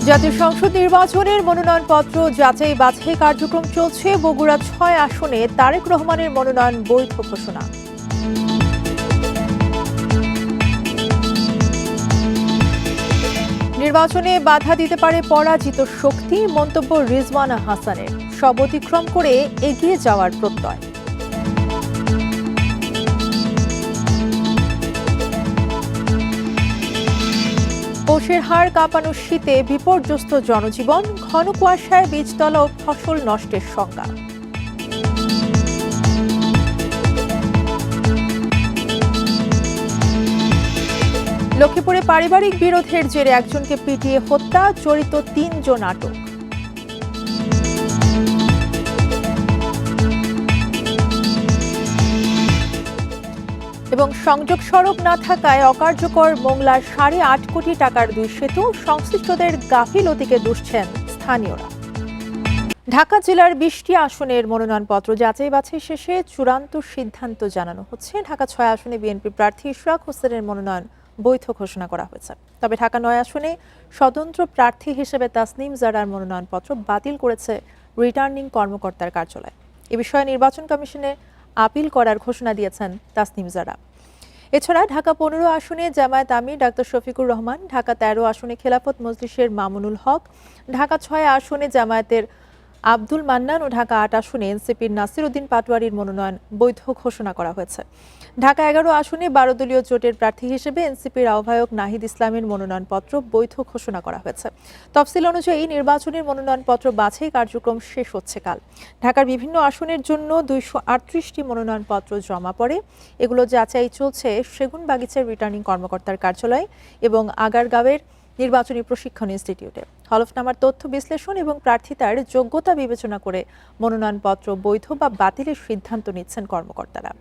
জাতীয় সংসদ নির্বাচনের মনোনয়নপত্র যাচাই বাছাই কার্যক্রম চলছে। বগুড়া ৬ আসনে তারেক রহমানের মনোনয়ন বৈধ ঘোষণা। নির্বাচনে বাধা দিতে পারে পরাজিত শক্তি, মন্তব্য রিজওয়ানা হাসানের। সব অতিক্রম করে এগিয়ে যাওয়ার প্রত্যয়। পৌষের হাড় কাঁপানো শীতে বিপর্যস্ত জনজীবন, ঘন কুয়াশায় বীজতলা ও ফসল নষ্টের শঙ্কা। লক্ষ্মীপুরে পারিবারিক বিরোধের জেরে একজনকে পিটিয়ে হত্যা, জড়িত ৩ জন আটক। এবং সংযোগ সড়ক না থাকায় অকার্যকর মোংলার ৮.৫ কোটি টাকার ২ সেতু, সংশ্লিষ্টদের গাফিলতিকে দুষছেন স্থানীয়রা। ঢাকা জেলার ২০টি আসনের মনোনয়নপত্র যাচাই বাছাই শেষে চূড়ান্ত সিদ্ধান্ত জানানো হচ্ছে। ঢাকা ৬ আসনে বিএনপি প্রার্থী ইশরাক হোসেনের মনোনয়ন বৈধ ঘোষণা করা হয়েছে। তবে ঢাকা ৯ আসনে স্বতন্ত্র প্রার্থী হিসেবে তাসনিম জারার মনোনয়নপত্র বাতিল করেছে রিটার্নিং কর্মকর্তার কার্যালয়। এ বিষয়ে নির্বাচন কমিশনে আপিল করার ঘোষণা দিয়েছেন তাসনিম জারা। এছাড়া ঢাকা ১৫ আসনে জামায়াত আমির ডাক্তার শফিকুর রহমান, ঢাকা ১৩ আসনে খেলাফত মজলিসের মামুনুল হক, ঢাকা ৬ আসনে জামায়াতের আব্দুল মান্নান ও ঢাকা ৮ আসনে এনসিপির নাসির উদ্দিন পাটোয়ারির মনোনয়ন বৈধ ঘোষণা করা হয়েছে। ঢাকা ১১ আসনে ১২ দলীয় জোটের প্রার্থী হিসেবে এনসিপির আহ্বায়ক নাহিদ ইসলামের মনোনয়নপত্র বৈধ ঘোষণা করা হয়েছে। তফসিল অনুযায়ী নির্বাচনের মনোনয়নপত্র বাছাই কার্যক্রম শেষ হচ্ছে কাল। ঢাকার বিভিন্ন আসনের জন্য ২৩৮টি মনোনয়নপত্র জমা পড়ে। এগুলো যাচাই চলছে সেগুনবাগিচার রিটার্নিং কর্মকর্তার কার্যালয় এবং আগারগাঁওয়ের নির্বাচনী প্রশিক্ষণ ইনস্টিটিউটে। হলফনামার তথ্য বিশ্লেষণ এবং প্রার্থিতার যোগ্যতা বিবেচনা করে মনোনয়নপত্র বৈধ বা বাতিলের সিদ্ধান্ত নিচ্ছেন কর্মকর্তারা।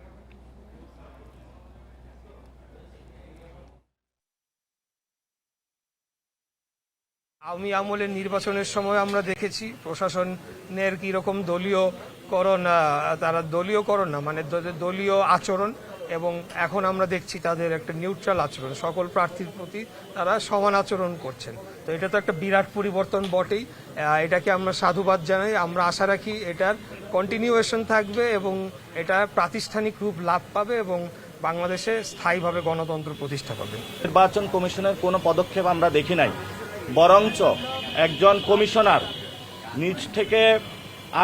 আওয়ামী আমলের নির্বাচনের সময় আমরা দেখেছি প্রশাসনের কিরকম দলীয়করণ, তারা দলীয়করণ না মানে দলীয় আচরণ, এবং এখন আমরা দেখছি তাদের একটা নিউট্রাল আচরণ, সকল প্রার্থীর প্রতি তারা সমান আচরণ করছেন। তো এটা তো একটা বিরাট পরিবর্তন বটেই, এটাকে আমরা সাধুবাদ জানাই। আমরা আশা রাখি এটার কন্টিনিউয়েশন থাকবে এবং এটা প্রাতিষ্ঠানিক রূপ লাভ পাবে এবং বাংলাদেশে স্থায়ীভাবে গণতন্ত্র প্রতিষ্ঠা পাবে। নির্বাচন কমিশনের কোনো পদক্ষেপ আমরা দেখি নাই, বরঞ্চ একজন কমিশনার নিজ থেকে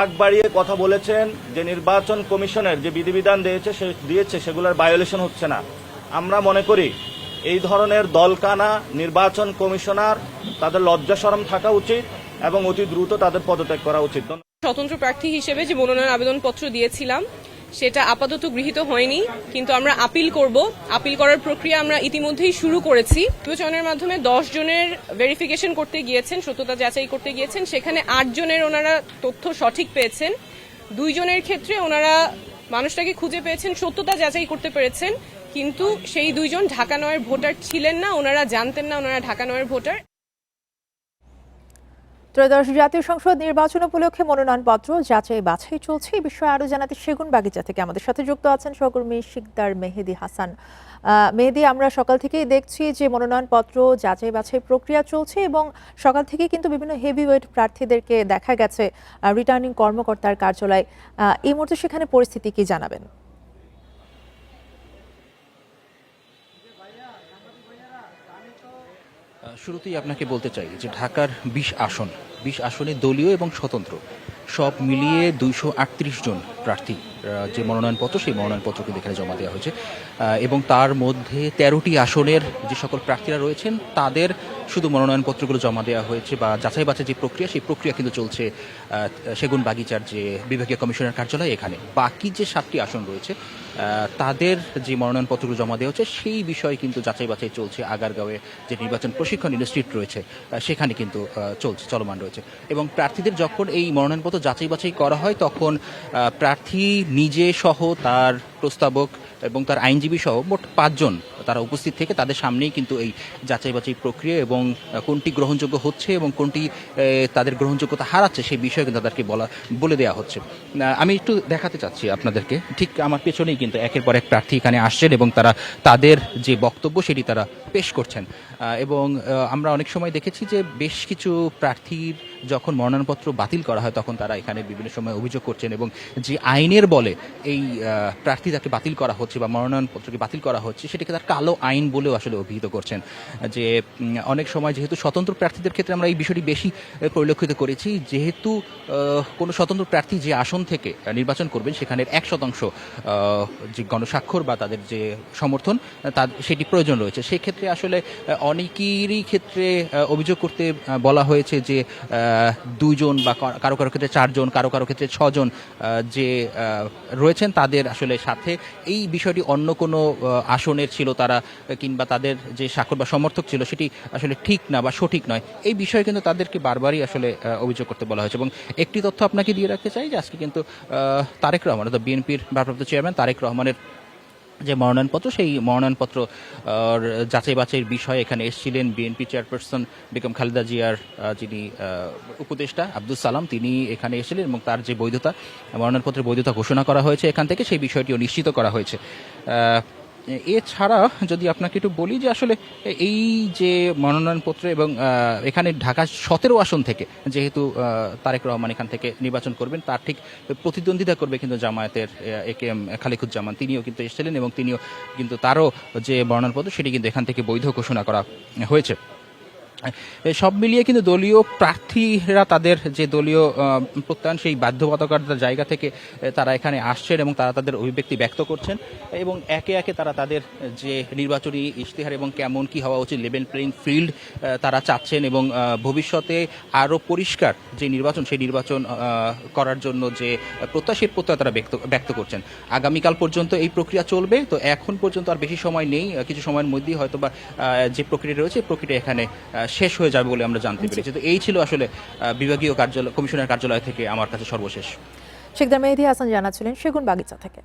আগ বাড়িয়ে কথা বলেছেন যে নির্বাচন কমিশনের যে বিধিবিধান দিয়েছে সেগুলোর ভায়োলেশন হচ্ছে না। আমরা মনে করি এই ধরনের দলকানা নির্বাচন কমিশনার তাদের লজ্জা শরম থাকা উচিত এবং অতি দ্রুত তাদের পদত্যাগ করা উচিত। স্বতন্ত্র প্রার্থী হিসেবে যে মনোনয়ন আবেদনপত্র দিয়েছিলাম সেটা আপাতত গৃহীত হয়নি, কিন্তু আমরা আপিল করব। আপিল করার প্রক্রিয়া আমরা ইতিমধ্যেই শুরু করেছি। নির্বাচনের মাধ্যমে 10 জনের ভেরিফিকেশন করতে গিয়েছেন, সত্যতা যাচাই করতে গিয়েছেন। সেখানে 8 জনের ওনারা তথ্য সঠিক পেয়েছেন। 2 জনের ক্ষেত্রে ওনারা মানুষটাকে খুঁজে পেয়েছেন, সত্যতা যাচাই করতে পেরেছেন, কিন্তু সেই 2 জন ঢাকা ৯-এর ভোটার ছিলেন না, ওনারা জানতেন না ওনারা ঢাকা ৯-এর ভোটার। ত্রয়োদশ জাতীয় সংসদ নির্বাচন উপলক্ষে মনোনয়নপত্র যাচাই বাছাই চলছে। এই বিষয়ে আরো জানাতে সেগুনবাগিচা থেকে আমাদের সাথে যুক্ত আছেন সহকর্মী শিকদার মেহেদি হাসান। মেহেদি, আমরা সকাল থেকেই দেখছি যে মনোনয়নপত্র যাচাই বাছাই প্রক্রিয়া চলছে এবং সকাল থেকে কিন্তু বিভিন্ন হেভিওয়েট প্রার্থীদেরকে দেখা গেছে রিটার্নিং কর্মকর্তার কার্যালয়। এই মুহূর্তে সেখানে পরিস্থিতি কি জানাবেন? শুরুতেই আপনাকে বলতে চাই যে ঢাকার ২০ আসনে দলীয় এবং স্বতন্ত্র সব মিলিয়ে ২৩৮ জন প্রার্থী যে মনোনয়নপত্র সেই মনোনয়নপত্র কিন্তু এখানে জমা দেওয়া হয়েছে এবং তার মধ্যে ১৩টি আসনের যে সকল প্রার্থীরা রয়েছেন তাদের শুধু মনোনয়নপত্রগুলো জমা দেওয়া হয়েছে বা যাচাই বাছাই যে প্রক্রিয়া সেই প্রক্রিয়া কিন্তু চলছে সেগুনবাগিচার যে বিভাগীয় কমিশনার কার্যালয় এখানে। বাকি যে 7টি আসন রয়েছে তাদের যে মনোনয়নপত্রগুলো জমা দেওয়া হচ্ছে সেই বিষয়ে কিন্তু যাচাই বাছাই চলছে। আগারগাঁওয়ে যে নির্বাচন প্রশিক্ষণ ইনস্টিটিউট রয়েছে সেখানে কিন্তু চলমান রয়েছে এবং প্রার্থীদের যখন এই মনোনয়নপত্র যাচাই বাছাই করা হয় তখন প্রার্থী নিজে সহ তার প্রস্তাবক এবং তার আইনজীবী সহ মোট 5 জন তারা উপস্থিত থেকে তাদের সামনেই কিন্তু এই যাচাই বাছাই প্রক্রিয়া এবং কোনটি গ্রহণযোগ্য হচ্ছে এবং কোনটি তাদের গ্রহণযোগ্যতা হারাচ্ছে সেই বিষয়ে কিন্তু তাদেরকে বলে দেওয়া হচ্ছে। আমি একটু দেখাতে চাচ্ছি আপনাদেরকে, ঠিক আমার পেছনেই কিন্তু একের পর এক প্রার্থী এখানে আসছেন এবং তারা তাদের যে বক্তব্য সেটি তারা পেশ করছেন। এবং আমরা অনেক সময় দেখেছি যে বেশ কিছু প্রার্থীর যখন মনোনয়নপত্র বাতিল করা হয় তখন তারা এখানে বিভিন্ন সময় অভিযোগ করছেন এবং যে আইনের বলে এই প্রার্থী তাকে বাতিল করা হচ্ছে বা মনোনয়নপত্রকে বাতিল করা হচ্ছে সেটাকে তার কালো আইন বলেও আসলে অভিহিত করছেন। যে অনেক সময় যেহেতু স্বতন্ত্র প্রার্থীদের ক্ষেত্রে আমরা এই বিষয়টি বেশি পরিলক্ষিত করেছি, যেহেতু কোনো স্বতন্ত্র প্রার্থী যে আসন থেকে নির্বাচন করবেন সেখানের 1% যে গণস্বাক্ষর বা তাদের যে সমর্থন সেটি প্রয়োজন রয়েছে। সেক্ষেত্রে আসলে অনেকেরই ক্ষেত্রে অভিযোগ করতে বলা হয়েছে যে 2 জন বা কারো কারো ক্ষেত্রে 4 জন, কারো কারো ক্ষেত্রে 6 জন যে রয়েছেন তাদের আসলে সাথে এই বিষয়টি অন্য কোনো আসনের ছিল তারা কিংবা তাদের যে স্বাক্ষর বা সমর্থক ছিল সেটি আসলে ঠিক না বা সঠিক নয়, এই বিষয়ে কিন্তু তাদেরকে বারবারই আসলে অভিযোগ করতে বলা হয়েছে। এবং একটি তথ্য আপনাকে দিয়ে রাখতে চাই যে আজকে কিন্তু তারেক রহমান অর্থাৎ বিএনপির ভারপ্রাপ্ত চেয়ারম্যান তারেক রহমানের যে মনোনয়নপত্র সেই মনোনয়নপত্র যাচাই বাছাইয়ের বিষয়ে এখানে এসেছিলেন বিএনপি চেয়ারপারসন বেগম খালেদা জিয়ার যিনি উপদেষ্টা আব্দুল সালাম, তিনি এখানে এসেছিলেন এবং তার যে বৈধতা মনোনয়নপত্রের বৈধতা ঘোষণা করা হয়েছে এখান থেকে সেই বিষয়টিও নিশ্চিত করা হয়েছে। এছাড়া যদি আপনাকে একটু বলি যে আসলে এই যে মনোনয়নপত্র এবং এখানে ঢাকা 17 আসন থেকে যেহেতু তারেক রহমান এখান থেকে নির্বাচন করবেন তার ঠিক প্রতিদ্বন্দ্বিতা করবে কিন্তু জামায়াতের AKM খালিকুজ্জামান, তিনিও কিন্তু এসেছিলেন এবং তিনিও কিন্তু তারও যে মনোনয়নপত্র সেটি কিন্তু এখান থেকে বৈধ ঘোষণা করা হয়েছে। সব মিলিয়ে কিন্তু দলীয় প্রার্থীরা তাদের যে দলীয় প্রত্যয়ন সেই বাধ্যবাধকতার জায়গা থেকে তারা এখানে আসছেন এবং তারা তাদের অভিব্যক্তি ব্যক্ত করছেন এবং একে একে তারা তাদের যে নির্বাচনী ইশতেহার এবং কেমন কি হওয়া উচিত লেভেল প্লেইং ফিল্ড তারা চাচ্ছেন এবং ভবিষ্যতে আরও পরিষ্কার যে নির্বাচন সেই নির্বাচন করার জন্য যে প্রত্যাশা সেই প্রত্যয় তারা ব্যক্ত করছেন। আগামীকাল পর্যন্ত এই প্রক্রিয়া চলবে, তো এখন পর্যন্ত আর বেশি সময় নেই, কিছু সময়ের মধ্যেই হয়তো বা যে প্রক্রিয়া রয়েছে প্রক্রিয়া এখানে শেষ হয়ে যাবে বলে আমরা জানতে পেরেছি। তো এই ছিল আসলে বিভাগীয় কার্যালয় কমিশনের কার্যালয় থেকে আমার কাছে সর্বশেষ। শেখদার মেহেদী হাসান জানাচ্ছিলেন সেগুন বাগিচা থেকে।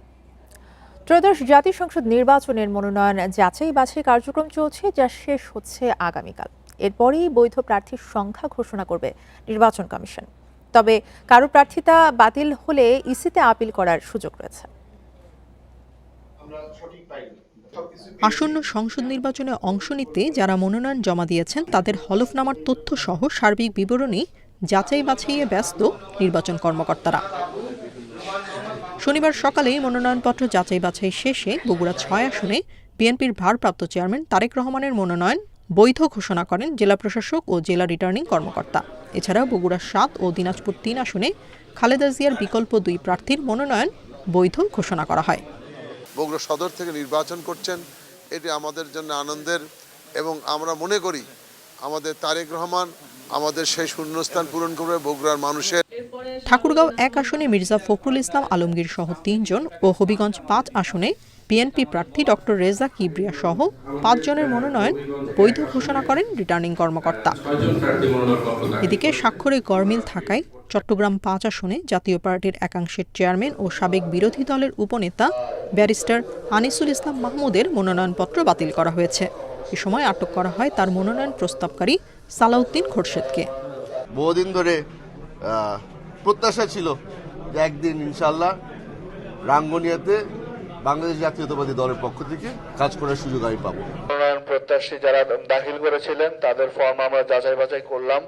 ত্রয়োদশ জাতীয় সংসদ নির্বাচনের মনোনয়ন যাচাই বাছাই কার্যক্রম চলছে, যা শেষ হচ্ছে আগামীকাল। এরপরই বৈধ প্রার্থীর সংখ্যা ঘোষণা করবে নির্বাচন কমিশন। তবে কারো প্রার্থিতা বাতিল হলে ইসিতে আপিল করার সুযোগ রয়েছে। আসন্ন সংসদ নির্বাচনে অংশ নিতে যারা মনোনয়ন জমা দিয়েছেন তাদের হলফনামার তথ্য সহ সার্বিক বিবরণী যাচাই বাছাইয়ে ব্যস্ত নির্বাচন কর্মকর্তারা। শনিবার সকালে মনোনয়নপত্র যাচাই বাছাই শেষে বগুড়া 6 আসনে বিএনপির ভারপ্রাপ্ত চেয়ারম্যান তারেক রহমানের মনোনয়ন বৈধ ঘোষণা করেন জেলা প্রশাসক ও জেলা রিটার্নিং কর্মকর্তা। এছাড়া বগুড়া 7 ও দিনাজপুর 3 আসনে খালেদা জিয়ার বিকল্প 2 প্রার্থীর মনোনয়ন বৈধ ঘোষণা করা হয়। বগুড়া সদর থেকে নির্বাচন করছেন, এটি আমাদের জন্য আনন্দের এবং আমরা মনে করি আমাদের তারেক রহমান আমাদের সেই শূন্যস্থান পূরণ করবে বগুড়ার মানুষের। ঠাকুরগাঁও 1 আসনে মির্জা ফখরুল ইসলাম আলমগীর সহ 3 জন ও হবিগঞ্জ 5 আসনে বিএনপি প্রার্থী ডক্টর রেজা কিবরিয়া সহ 5 জনের মনোনয়ন বৈধ ঘোষণা করেন রিটার্নিং কর্মকর্তা। এদিকে স্বাক্ষরে গড়মিল থাকায় চট্টগ্রাম 5 আসনে জাতীয় পার্টির একাংশের চেয়ারম্যান ও সাবেক বিরোধী দলের উপনেতা ব্যারিস্টার আনিসুল ইসলাম মাহমুদের মনোনয়নপত্র বাতিল করা হয়েছে। এ সময় আটক করা হয় তার মনোনয়ন প্রস্তাবকারী সালাউদ্দিন খোরশেদকে। বহুদিন ধরে প্রত্যাশা ছিল যে একদিন ইনশাআল্লাহ রাঙ্গুনিয়াতে বাংলাদেশ জাতীয়তাবাদী দলের পক্ষ থেকে কাজ করার সুযোগ আমি পাবো। মনোনয়ন প্রত্যাশী যারা দাখিল করেছিলেন তাদের ফর্ম আমরা যাচাই বাছাই করলাম।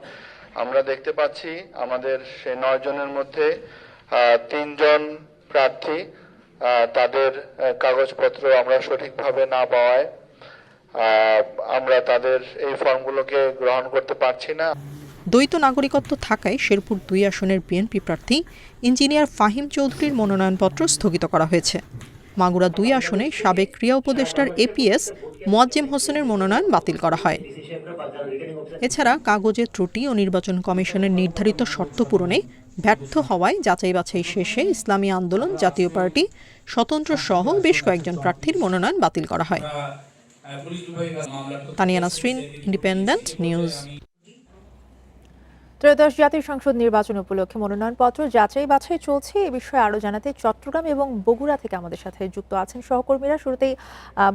আমরা দেখতে পাচ্ছি আমাদের সেই 9 জনের মধ্যে 3 জন প্রার্থী তাদের কাগজপত্র আমরা সঠিকভাবে না পাওয়ায় আমরা তাদের এই ফর্মগুলোকে গ্রহণ করতে পারছি না। দ্বৈত নাগরিকত্ব থাকায় শেরপুর 2 আসনের বিএনপি প্রার্থী ইঞ্জিনিয়ার ফাহিম চৌধুরীর মনোনয়নপত্র স্থগিত করা হয়েছে। মাগুরা 2 আসনে সাবেক ক্রীড়া উপদেষ্টার APS মোয়াজ্জেম হোসেনের মনোনয়ন বাতিল করা হয়। এছাড়া কাগজের ত্রুটি ও নির্বাচন কমিশনের নির্ধারিত শর্ত পূরণে ব্যর্থ হওয়ায় যাচাই বাছাই শেষে ইসলামী আন্দোলন, জাতীয় পার্টি, স্বতন্ত্র সহ বেশ কয়েকজন প্রার্থীর মনোনয়ন বাতিল করা হয়। Tania Nasrin, independent news. ত্রয়োদশ জাতীয় সংসদ নির্বাচন উপলক্ষে মনোনয়নপত্র যাচাই বাছাই চলছে। এ বিষয়ে আরো জানাতে চট্টগ্রাম এবং বগুড়া থেকে আমাদের সাথে যুক্ত আছেন সহকর্মীরা। শুরুতেই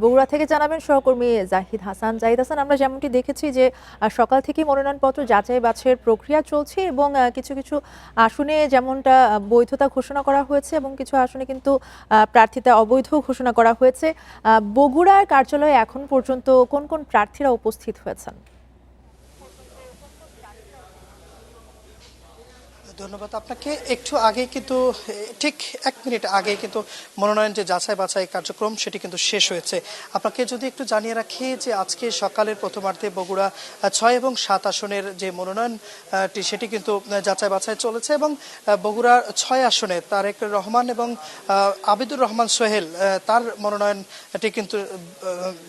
বগুড়া থেকে জানাবেন সহকর্মী জাহিদ হাসান। আমরা যেমনটি দেখেছি যে সকাল থেকে মনোনয়নপত্র যাচাই বাছাইয়ের প্রক্রিয়া চলছে এবং কিছু কিছু আসনে যেমনটা বৈধতা ঘোষণা করা হয়েছে এবং কিছু আসনে কিন্তু প্রার্থিতা অবৈধ ঘোষণা করা হয়েছে। বগুড়ার কার্যালয়ে এখন পর্যন্ত কোন কোন প্রার্থীরা উপস্থিত হয়েছেন? ধন্যবাদ আপনাকে। একটু আগে কিন্তু ঠিক 1 মিনিট আগে কিন্তু মনোনয়ন যে যাচাই বাছাই কার্যক্রম সেটি কিন্তু শেষ হয়েছে। আপনাকে যদি একটু জানিয়ে রাখি যে আজকে সকালের প্রথমার্ধে বগুড়া 6 এবং 7 আসনের যে মনোনয়নটি সেটি কিন্তু যাচাই বাছাই চলেছে এবং বগুড়া 6 আসনে তারেক রহমান এবং আবিদুর রহমান সোহেল তার মনোনয়নটি কিন্তু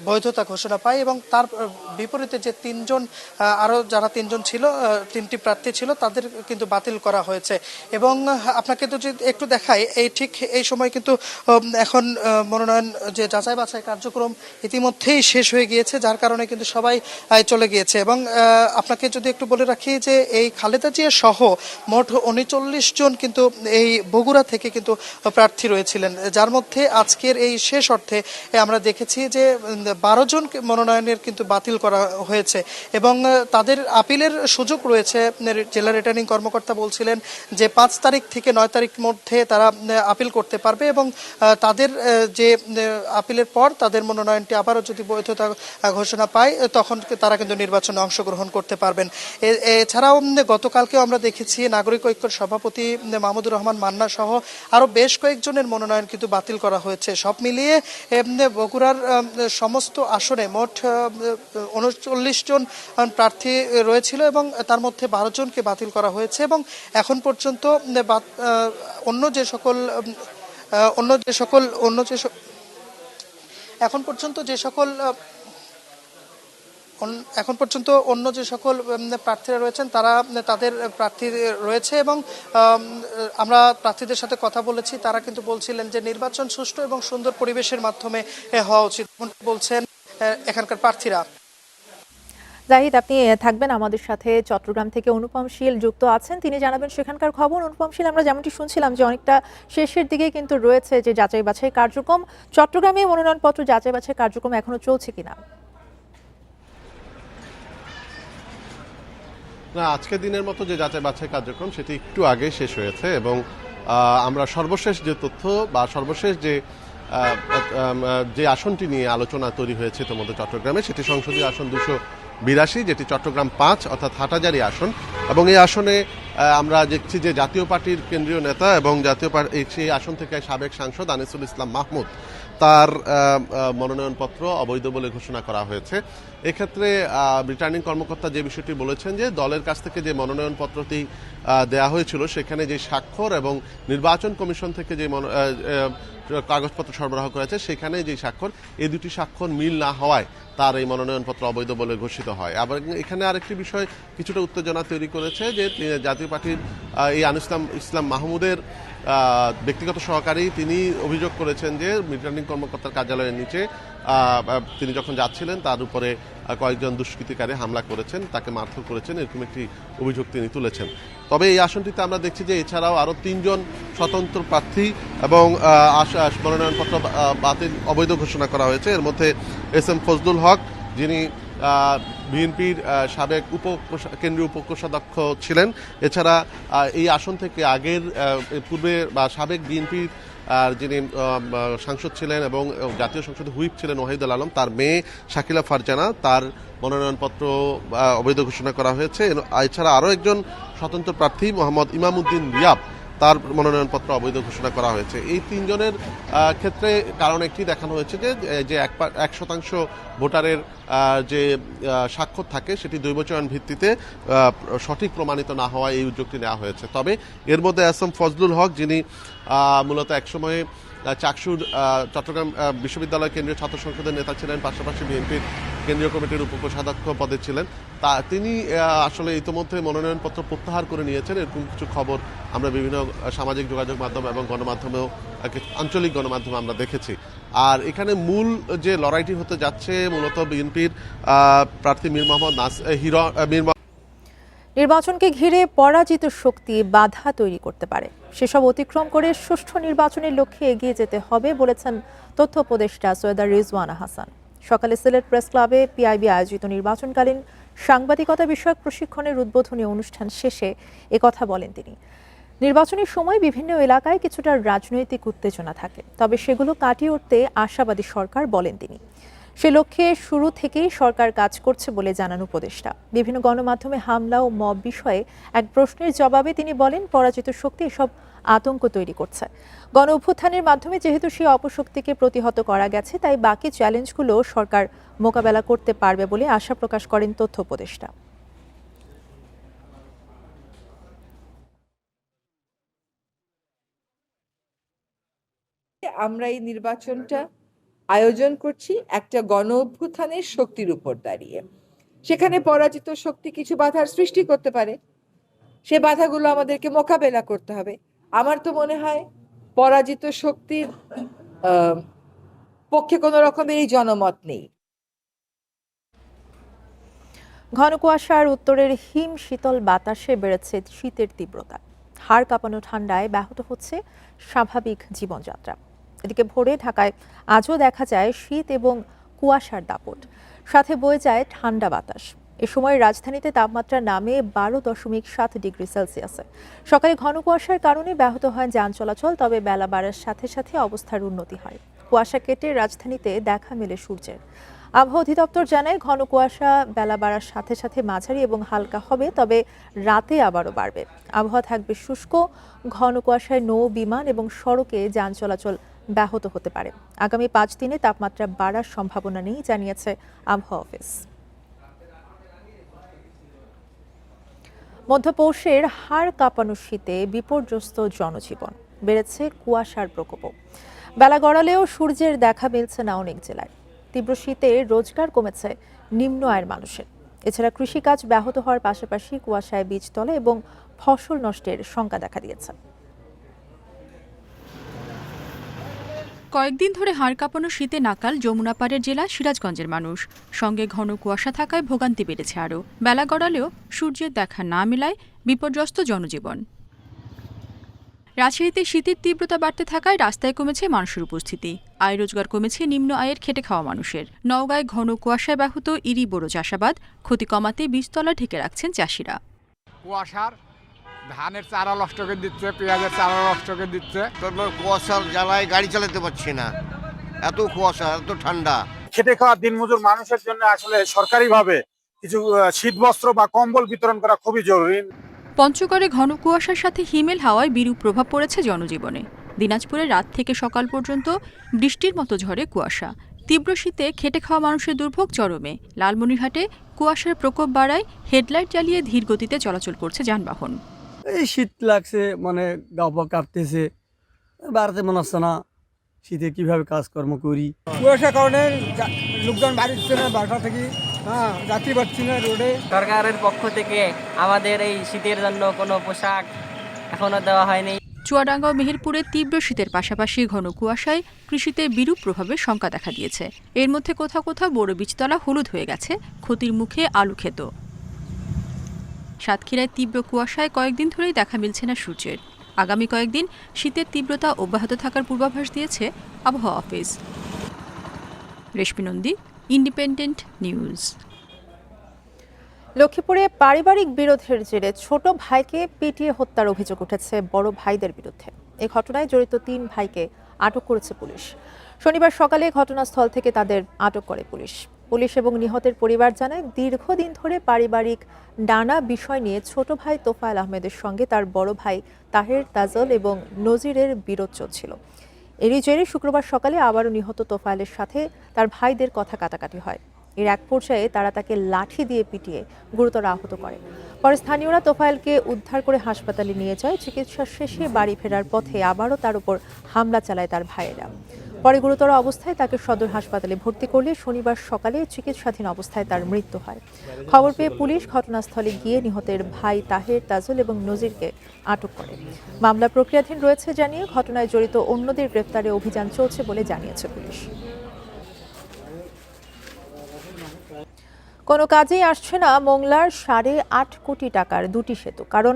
বৈধতা ঘোষণা পায় এবং তার বিপরীতে যে আরো যারা 3 জন ছিল, 3টি প্রার্থী ছিল, তাদের কিন্তু বাতিল করা হয়েছে। এবং আপনাকে তো একটু দেখাই, ঠিক এই সময় কিন্তু এখন মনোনয়ন যে যাচাই বাছাই কার্যক্রম ইতিমধ্যেই শেষ হয়ে গিয়েছে, যার কারণে কিন্তু সবাই চলে গিয়েছে। এবং আপনাকে যদি একটু বলে রাখি যে এই খালেদা জিয়া সহ মোট 39 জন কিন্তু এই বগুড়া থেকে কিন্তু প্রার্থী রয়েছিলেন, যার মধ্যে আজকের এই শেষ অর্থে আমরা দেখেছি যে 12 জন মনোনয়নের কিন্তু বাতিল করা হয়েছে এবং তাদের আপিলের সুযোগ রয়েছে। জেলা রিটার্নিং কর্মকর্তা বলছিলেন যে 5 তারিখ থেকে 9 তারিখ মধ্যে তারা আপিল করতে পারবে এবং তাদের যে আপিলের পর তাদের মনোনয়নটি আবারও যদি বৈধতা ঘোষণা পায় তখন তারা কিন্তু নির্বাচনে অংশগ্রহণ করতে পারবেন। এছাড়াও গতকালকেও আমরা দেখেছি নাগরিক ঐক্যের সভাপতি মাহমুদুর রহমান মান্না সহ আরো বেশ কয়েকজনের মনোনয়ন কিন্তু বাতিল করা হয়েছে। সব মিলিয়ে বগুড়ার সমস্ত আসনে মোট 39 জন প্রার্থী রয়েছিল এবং তার মধ্যে 12 জনকে বাতিল করা হয়েছে এবং এখন পর্যন্ত অন্য যে সকল প্রার্থীরা রয়েছেন তারা তাদের প্রার্থী রয়েছে এবং আমরা প্রার্থীদের সাথে কথা বলেছি। তারা কিন্তু বলছিলেন যে নির্বাচন সুষ্ঠু এবং সুন্দর পরিবেশের মাধ্যমে হওয়া উচিত বলছেন এখানকার প্রার্থীরা। জাহিদ, আপনি থাকবেন আমাদের সাথে। চট্টগ্রাম থেকে অনুপম শীল যুক্ত আছেন, তিনি জানাবেন সেখানকার খবর। অনুপম শীল, আমরা যেমনটি শুনছিলাম যে অনেকটা শেষের দিকে কিন্তু রয়েছে যে যাচাই বাছাই কার্যক্রম। চট্টগ্রামে মনোনয়নপত্র যাচাই বাছাই কার্যক্রম এখনো চলছে কিনা? না, আজকের দিনের মতো যে যাচাই বাছাই কার্যক্রম সেটি একটু আগে শেষ হয়েছে এবং আমরা সর্বশেষ যে তথ্য বা সর্বশেষ যে আসনটি নিয়ে আলোচনা তৈরি হয়েছে ইতিমধ্যে চট্টগ্রামে, সেটি সংসদীয় আসন 282, যেটি চট্টগ্রাম 5 অর্থাৎ হাটহাজারী আসন। এবং এই আসনে আমরা দেখছি যে জাতীয় পার্টির কেন্দ্রীয় নেতা এবং সেই আসন থেকে সাবেক সাংসদ আনিসুল ইসলাম মাহমুদ, তার মনোনয়নপত্র অবৈধ বলে ঘোষণা করা হয়েছে। এক্ষেত্রে রিটার্নিং কর্মকর্তা যে বিষয়টি বলেছেন যে দলের কাছ থেকে যে মনোনয়নপত্রটি দেয়া হয়েছিল সেখানে যে স্বাক্ষর এবং নির্বাচন কমিশন থেকে যে কাগজপত্র সরবরাহ করেছে সেখানে যে স্বাক্ষর, এই দুটি স্বাক্ষর মিল না হওয়ায় তার এই মনোনয়নপত্র অবৈধ বলে ঘোষিত হয়। আবার এখানে আরেকটি বিষয় কিছুটা উত্তেজনা তৈরি করেছে যে জাতীয় পার্টির এই আনিসুল ইসলাম মাহমুদের ব্যক্তিগত সহকারী, তিনি অভিযোগ করেছেন যে রিটার্নিং কর্মকর্তার কার্যালয়ের নিচে তিনি যখন যাচ্ছিলেন তার উপরে কয়েকজন দুষ্কৃতিকারী হামলা করেছেন, তাকে মারধর করেছেন, এরকম একটি অভিযোগ তিনি তুলেছেন। তবে এই আসনটিতে আমরা দেখছি যে এছাড়াও আরো 3 জন স্বতন্ত্র প্রার্থী এবং মনোনয়নপত্র বাতিল অবৈধ ঘোষণা করা হয়েছে। এর মধ্যে এস.এম. ফজলুল হক, যিনি বিএনপির সাবেক কেন্দ্রীয় উপকোষাধ্যক্ষ ছিলেন। এছাড়া এই আসন থেকে পূর্বে বা সাবেক বিএনপির যিনি সাংসদ ছিলেন এবং জাতীয় সংসদে হুইপ ছিলেন ওয়াহিদুল আলম, তার মেয়ে শাকিলা ফারজানা, তার মনোনয়নপত্র অবৈধ ঘোষণা করা হয়েছে। এছাড়া আরও একজন স্বতন্ত্র প্রার্থী মোহাম্মদ ইমামউদ্দিন রিয়াব, তার মনোনয়নপত্র অবৈধ ঘোষণা করা হয়েছে। এই 3 জনের ক্ষেত্রে কারণ একটি দেখানো হয়েছে যে 1% ভোটারের যে স্বাক্ষর থাকে সেটি দৈবচয়ন ভিত্তিতে সঠিক প্রমাণিত না হওয়ায় এই উদ্যোগটি নেওয়া হয়েছে। তবে এর মধ্যে এস.এম. ফজলুল হক, যিনি মূলত একসময়ে চাকসুর চট্টগ্রাম বিশ্ববিদ্যালয় কেন্দ্রীয় ছাত্র সংসদের নেতা ছিলেন, পাশাপাশি বিএনপির কেন্দ্রীয় কমিটির উপকোষাধ্যক্ষ পদে ছিলেন, তিনি আসলে ইতিমধ্যে মনোনয়নপত্র প্রত্যাহার করে নিয়েছেন। এরকম কিছু খবর আমরা বিভিন্ন সামাজিক যোগাযোগ মাধ্যম এবং গণমাধ্যমেও, আঞ্চলিক গণমাধ্যমে আমরা দেখেছি। আর এখানে মূল যে লড়াইটি হতে যাচ্ছে মূলত বিএনপির প্রার্থী মীর মোহাম্মদ নির্বাচনকে ঘিরে পরাজিত শক্তি বাধা তৈরি করতে পারে, সেসব অতিক্রম করে সুষ্ঠু নির্বাচনের লক্ষ্যে এগিয়ে যেতে হবে বলেছেন তথ্য উপদেষ্টা সৈয়দা রিজওয়ানা হাসান। সকালে সিলেট প্রেস ক্লাবে পিআইবি আয়োজিত নির্বাচনকালীন সাংবাদিকতা বিষয়ক প্রশিক্ষণের উদ্বোধনী অনুষ্ঠান শেষে একথা বলেন তিনি। নির্বাচনের সময় বিভিন্ন এলাকায় কিছুটা রাজনৈতিক উত্তেজনা থাকে, তবে সেগুলো কাটিয়ে উঠতে আশাবাদী সরকার বলেন তিনি। সে লক্ষ্যে শুরু থেকেই সরকার কাজ করছে বলে জানান উপদেষ্টা। বিভিন্ন গণমাধ্যমে হামলা ও মব বিষয়ে এক প্রশ্নের জবাবে তিনি বলেন, পরাজিত শক্তি এসব আতঙ্ক তৈরি করছে। গণ অভ্যুত্থানের মাধ্যমে যেহেতু সেই অপশক্তিকে প্রতিহত করা গেছে, তাই বাকি চ্যালেঞ্জগুলো সরকার মোকাবেলা করতে পারবে বলে আশা প্রকাশ করেন তথ্য উপদেষ্টা। আমরা এই নির্বাচনটা আয়োজন করছি একটা গণ অভ্যুত্থানের শক্তির উপর দাঁড়িয়ে। সেখানে পরাজিত শক্তি কিছু বাধার সৃষ্টি করতে পারে, সে বাধাগুলো আমাদেরকে মোকাবেলা করতে হবে। আমার তো মনে হয় পরাজিত শক্তির পক্ষে কোনো রকমের এই জনমত নেই। ঘন কুয়াশার উত্তরের হিম শীতল বাতাসে বেড়েছে শীতের তীব্রতা। হাড় কাঁপানো ঠান্ডায় ব্যাহত হচ্ছে স্বাভাবিক জীবনযাত্রা। এদিকে ভোরে ঢাকায় আজও দেখা যায় শীত এবং কুয়াশার দাপট, সাথে বয়ে যায় ঠান্ডা বাতাস। এ সময় রাজধানীতে তাপমাত্রা নামে 12.7 ডিগ্রি সেলসিয়াসে। সকালে ঘন কুয়াশার কারণে ব্যাহত হয় যান চলাচল, তবে বেলা বাড়ার সাথে সাথে অবস্থার উন্নতি হয়। কুয়াশা কেটে রাজধানীতে দেখা মেলে সূর্যের। আবহাওয়া অধিদপ্তর জানায়, ঘন কুয়াশা বেলা বাড়ার সাথে সাথে মাঝারি এবং হালকা হবে, তবে রাতে আবারও বাড়বে। আবহাওয়া থাকবে শুষ্ক। ঘন কুয়াশায় নৌ, বিমান এবং সড়কে যান চলাচল ব্যাহত হতে পারে। আগামী 5 দিনে তাপমাত্রা বাড়ার সম্ভাবনা নেই, জানিয়েছে আবহাওয়া অফিস। মধ্যপৌষের হাড় কাঁপানো শীতে বিপর্যস্ত জনজীবন, বেড়েছে কুয়াশার প্রকোপও। বেলা গড়ালেও সূর্যের দেখা মিলছে না অনেক জেলায়। তীব্র শীতে রোজগার কমেছে নিম্ন আয়ের মানুষের। এছাড়া কৃষিকাজ ব্যাহত হওয়ার পাশাপাশি কুয়াশায় বীজতলা এবং ফসল নষ্টের শঙ্কা দেখা দিয়েছে। কয়েকদিন ধরে হাড় কাঁপানো শীতে নাকাল যমুনা পাড়ের জেলা সিরাজগঞ্জের মানুষ। সঙ্গে ঘন কুয়াশা থাকায় ভোগান্তি বেড়েছে আরও। বেলা গড়ালেও সূর্যের দেখা না মেলায় বিপর্যস্ত জনজীবন। রাজশাহীতে শীতের তীব্রতা বাড়তে থাকায় রাস্তায় কমেছে মানুষের উপস্থিতি। আয় রোজগার কমেছে নিম্ন আয়ের খেটে খাওয়া মানুষের। নওগাঁয় ঘন কুয়াশায় ব্যাহত ইরি বোরো চাষাবাদ, ক্ষতি কমাতে বীজতলা ঢেকে রাখছেন চাষিরা। কুয়াশার ধানের চারা নষ্ট করে দিচ্ছে, পেঁয়াজের চারা নষ্ট করে দিচ্ছে। কুয়াশার জ্বালায় গাড়ি চালাতে পারছি না, এত কুয়াশা, এত ঠান্ডা। খেটে খাওয়া দিনমজুর মানুষের জন্য আসলে সরকারিভাবে কিছু শীতবস্ত্র বা কম্বল বিতরণ করা খুবই জরুরি। পঞ্চগড়ে ঘন কুয়াশার সাথে হিমেল হাওয়ায় বিরূপ প্রভাব পড়েছে জনজীবনে। দিনাজপুরে রাত থেকে সকাল পর্যন্ত বৃষ্টির মতো ঝরে কুয়াশা। তীব্র শীতে খেটে খাওয়া মানুষের দুর্ভোগ চরমে। লালমনিরহাটে কুয়াশার প্রকোপ বাড়ায় হেডলাইট জ্বালিয়ে ধীর গতিতে চলাচল করছে যানবাহন। এই শীত লাগছে, মানে গা পা কাঁপতেছে, বাড়াতে মনে হচ্ছে না শীতে কিভাবে কাজকর্ম করি। কুয়াশার কারণে লোকজন বাড়ি দিচ্ছে না, বাসা থেকে যাত্রী পাচ্ছি না রোডে। সরকারের পক্ষ থেকে আমাদের এই শীতের জন্য কোনো পোশাক এখনো দেওয়া হয়নি। চুয়াডাঙ্গা ও মেহেরপুরে তীব্র শীতের পাশাপাশি ঘন কুয়াশায় কৃষিতে বিরূপ প্রভাবের শঙ্কা দেখা দিয়েছে। এর মধ্যে কোথাও কোথাও বড় বীজতলা হলুদ হয়ে গেছে, ক্ষতির মুখে আলু ক্ষেত। সাতক্ষীরায় তীব্র কুয়াশায় কয়েকদিন ধরেই দেখা মিলছে না সূর্যের। আগামী কয়েকদিন শীতের তীব্রতা অব্যাহত থাকার পূর্বাভাস দিয়েছে আবহাওয়া অফিস। রেশমি নন্দী, ইন্ডিপেন্ডেন্ট নিউজ। লক্ষ্মীপুরে পারিবারিক বিরোধের জেরে ছোট ভাইকে পিটিয়ে হত্যার অভিযোগ উঠেছে বড় ভাইদের বিরুদ্ধে। এই ঘটনায় জড়িত 3 ভাইকে আটক করেছে পুলিশ। শনিবার সকালে ঘটনাস্থল থেকে তাদের আটক করে পুলিশ। পুলিশ এবং নিহতের পরিবার জানায়, দীর্ঘদিন ধরে পারিবারিক নানা বিষয় নিয়ে ছোট ভাই তোফায়েল আহমেদের সঙ্গে তার বড় ভাই তাহের, তাজল এবং নজিরের বিরোধ চলছিল। এরই জেরে শুক্রবার সকালে আবারও নিহত তোফায়েলের সাথে তার ভাইদের কথা কাটাকাটি হয়। এর এক পর্যায়ে তারা তাকে লাঠি দিয়ে পিটিয়ে গুরুতর আহত করে। পরে স্থানীয়রা তোফায়েলকে উদ্ধার করে হাসপাতালে নিয়ে যায়। চিকিৎসা শেষে বাড়ি ফেরার পথে আবারও তার উপর হামলা চালায় তার ভাইয়েরা। পরে গুরুতর অবস্থায় তাকে সদর হাসপাতালে ভর্তি করলে শনিবার সকালে চিকিৎসাধীন অবস্থায় তার মৃত্যু হয়। খবর পেয়ে পুলিশ ঘটনাস্থলে গিয়ে নিহতের ভাই তাহের, তাজুল এবং নজিরকে আটক করে। মামলা প্রক্রিয়াধীন রয়েছে জানিয়ে ঘটনায় জড়িত অন্যদের গ্রেফতারে অভিযান চলছে বলে জানিয়েছে পুলিশ। কোনো কাজেই আসছে না মোংলার 8.5 কোটি টাকার দুটি সেতু, কারণ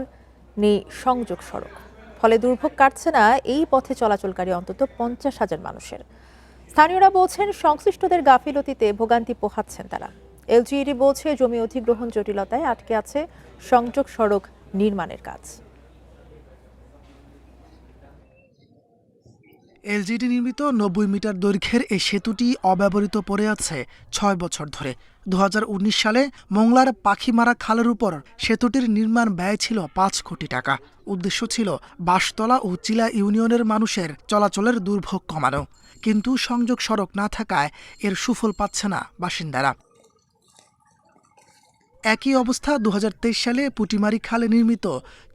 নেই সংযোগ সড়ক। ফলে দুর্ভোগ কাটছে না এই পথে চলাচলকারী অন্তত 50,000 মানুষের। স্থানীয়রা বলছেন সংশ্লিষ্টদের গাফিলতিতে ভোগান্তি পোহাচ্ছেন তারা। এলজিইডি বলছে জমি অধিগ্রহণ জটিলতায় আটকে আছে সংযোগ সড়ক নির্মাণের কাজ। এলজিইডি নির্মিত 90 মিটার দৈর্ঘ্যের এই সেতুটি অব্যবহৃত পড়ে আছে 6 বছর ধরে। 2019 সালে মোংলার পাখিমারা খালের উপর সেতুটির নির্মাণ ব্যয় ছিল 5 কোটি টাকা। উদ্দেশ্য ছিল বাঁশতলা ও চিলা ইউনিয়নের মানুষের চলাচলের দুর্ভোগ কমানো। কিন্তু সংযোগ সড়ক না থাকায় এর সুফল পাচ্ছে না বাসিন্দারা। একই অবস্থা 2023 সালে পুটিমারি খালে নির্মিত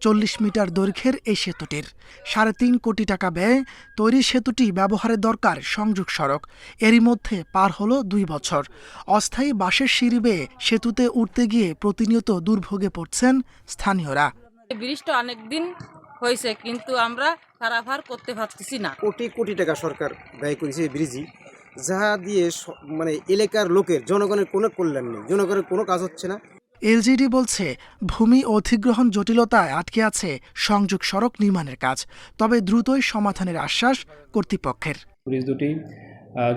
40 মিটার দৈর্ঘ্যের এই সেতুটির। 3.5 কোটি টাকা ব্যয়ে তৈরি সেতুটি ব্যবহারের দরকার সংযোগ সড়ক। এরই মধ্যে পার হলো 2 বছর। অস্থায়ী বাঁশের সিঁড়ি বেয়ে সেতুতে উঠতে গিয়ে প্রতিনিয়ত দুর্ভোগে পড়ছেন স্থানীয়রা। ব্রিজটা অনেকদিন হয়েছে, কিন্তু আমরা পারাপার করতে পারতেছি না। কোটি কোটি টাকা সরকার ব্যয় করেছে ব্রিজই, যাহা দিয়ে মানে এলাকার লোকের জনগণের কোনো কল্যাণ নেই, জনগণের কোনো কাজ হচ্ছে না। এলজিইডি বলছে ভূমি অধিগ্রহণ জটিলতায় আটকে আছে সংযোগ সড়ক নির্মাণের কাজ, তবে দ্রুতই সমাধানের আশ্বাস কর্তৃপক্ষের। ব্রিজ দুটি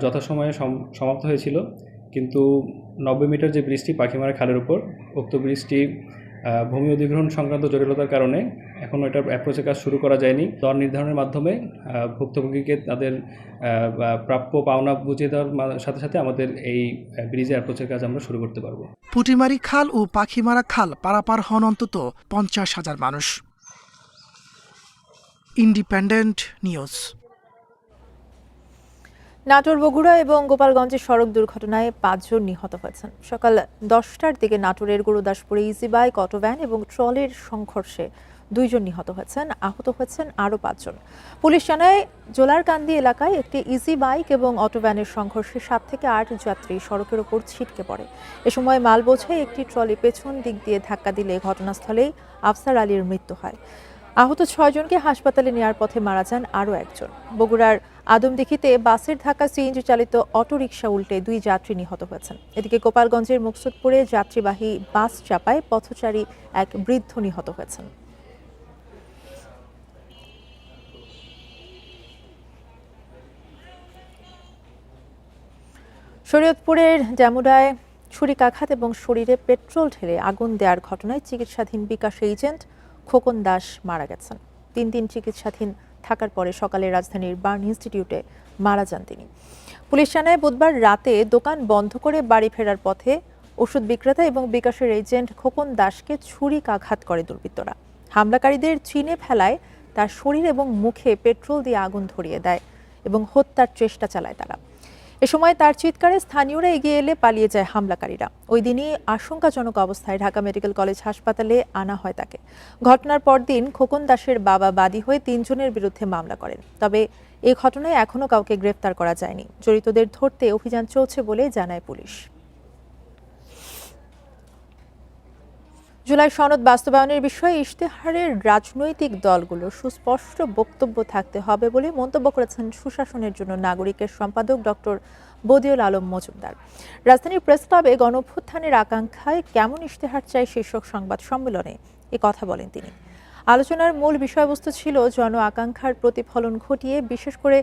যথাসময়ে সমাপ্ত হয়েছিল, কিন্তু 90 মিটার যে ব্রিজটি পাখিমারা খালের উপর, উক্ত ব্রিজটি ভূমি অধিগ্রহণ সংক্রান্ত জটিলতার কারণে এখনও এটার অ্যাপ্রোচের কাজ শুরু করা যায়নি। দর নির্ধারণের মাধ্যমে ভুক্তভোগীকে তাদের প্রাপ্য পাওনা বুঝিয়ে দেওয়ার সাথে সাথে আমাদের এই ব্রিজের অ্যাপ্রোচের কাজ আমরা শুরু করতে পারবো। পুটিমারি খাল ও পাখিমারা খাল পারাপার হন অন্তত 50,000 মানুষ। Independent news. নাটোর, বগুড়া এবং গোপালগঞ্জে সড়ক দুর্ঘটনায় 5 জন নিহত হয়েছেন। সকাল 10টার দিকে নাটোরের গুরুদাসপুরে ইজি বাইক, অটোভ্যান এবং ট্রলির সংঘর্ষে 2 জন নিহত হয়েছেন। আহত হয়েছেন আরও 5 জন। পুলিশ জানায় জোলারকান্দি এলাকায় একটি ইজি বাইক এবং অটোভ্যানের সংঘর্ষে 7 থেকে 8 যাত্রী সড়কের ওপর ছিটকে পড়ে। এ সময় মাল বোঝাই একটি ট্রলি পেছন দিক দিয়ে ধাক্কা দিলে ঘটনাস্থলেই আফসার আলীর মৃত্যু হয়। আহত 6 জনকে হাসপাতালে নেওয়ার পথে মারা যান আরও 1 জন। বগুড়ার আদমদিঘিতে বাসের ধাক্কা সিএনজি চালিত অটোরিকশা উল্টে 2 যাত্রী নিহত হয়েছেন। এদিকে গোপালগঞ্জের মুকসুদপুরে যাত্রীবাহী বাস চাপায় পথচারী এক বৃদ্ধ নিহত হয়েছেন। শরীয়তপুরের জামুডায় ছুরিকাঘাত এবং শরীরে পেট্রোল ঢেলে আগুন দেওয়ার ঘটনায় চিকিৎসাধীন বিকাশ এজেন্ট খোকন দাস মারা গেছেন। 3 দিন চিকিৎসাধীন থাকার পরে সকালে রাজধানীর বার্ন ইনস্টিটিউটে মারা যান তিনি। পুলিশ জানায় বুধবার রাতে দোকান বন্ধ করে বাড়ি ফেরার পথে ওষুধ বিক্রেতা এবং বিকাশের এজেন্ট খোকন দাসকে ছুরিকাঘাত করে দুর্বৃত্তরা। হামলাকারীদের চিনে ফেলায় তার শরীর এবং মুখে পেট্রোল দিয়ে আগুন ধরিয়ে দেয় এবং হত্যার চেষ্টা চালায় তারা। এ সময় তার চিৎকারে স্থানীয়রা এগিয়ে এলে পালিয়ে যায় হামলাকারীরা। ওই দিনই আশঙ্কাজনক অবস্থায় ঢাকা মেডিকেল কলেজ হাসপাতালে আনা হয় তাকে। ঘটনার পরদিন খোকন দাসের বাবা বাদী হয়ে 3 জনের বিরুদ্ধে মামলা করেন। তবে এই ঘটনায় এখনও কাউকে গ্রেফতার করা যায়নি। জড়িতদের ধরতে অভিযান চলছে বলে জানায় পুলিশ। জুলাই সনদ বাস্তবায়নের বিষয়ে ইশতেহারের রাজনৈতিক দলগুলোর সুস্পষ্ট বক্তব্য থাকতে হবে বলে মন্তব্য করেছেন সুশাসনের জন্য নাগরিকের সম্পাদক ডক্টর বদিউল আলম মজুমদার। রাজধানীর প্রেস ক্লাবে গণঅভ্যুত্থানের আকাঙ্ক্ষায় কেমন ইশতেহার চাই শীর্ষক সংবাদ সম্মেলনে এ কথা বলেন তিনি। আলোচনার মূল বিষয়বস্তু ছিল জন আকাঙ্ক্ষার প্রতিফলন ঘটিয়ে বিশেষ করে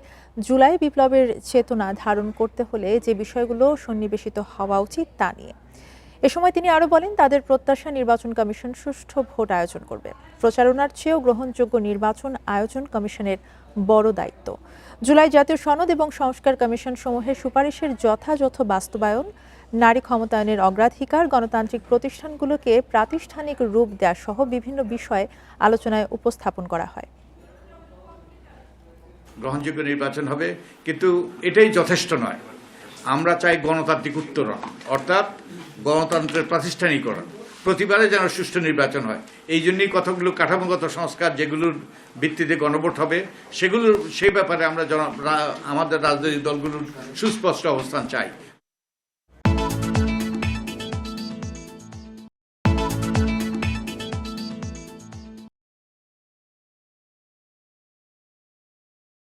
জুলাই বিপ্লবের চেতনা ধারণ করতে হলে যে বিষয়গুলো সন্নিবেশিত হওয়া উচিত তা নিয়ে। এ সময় তিনি আরও বলেন, তাদের প্রত্যাশা নির্বাচন কমিশন সুষ্ঠু ভোট আয়োজন করবে। প্রচারণার চেয়েও গ্রহণযোগ্য নির্বাচন আয়োজন কমিশনের বড় দায়িত্ব। জুলাই জাতীয় সনদ এবং সংস্কার কমিশন সমূহের সুপারিশের যথাযথ বাস্তবায়ন, নারী ক্ষমতায়নের অগ্রাধিকার, গণতান্ত্রিক প্রতিষ্ঠানগুলোকে প্রাতিষ্ঠানিক রূপ দেওয়া সহ বিভিন্ন বিষয়ে আলোচনায় উপস্থাপন করা হয়। গ্রহণযোগ্য নির্বাচন হবে, কিন্তু এটাই যথেষ্ট নয়। আমরা চাই গণতান্ত্রিক উত্তরণ, অর্থাৎ গণতন্ত্রের প্রাতিষ্ঠানিকরণ। প্রতিবারে যেন সুষ্ঠু নির্বাচন হয়। এই জন্যই কতগুলো কাঠামোগত সংস্কার যেগুলোর ভিত্তিতে গণভোট হবে, সেই ব্যাপারে আমরা আমাদের রাজনৈতিক দলগুলোর সুস্পষ্ট অবস্থান চাই।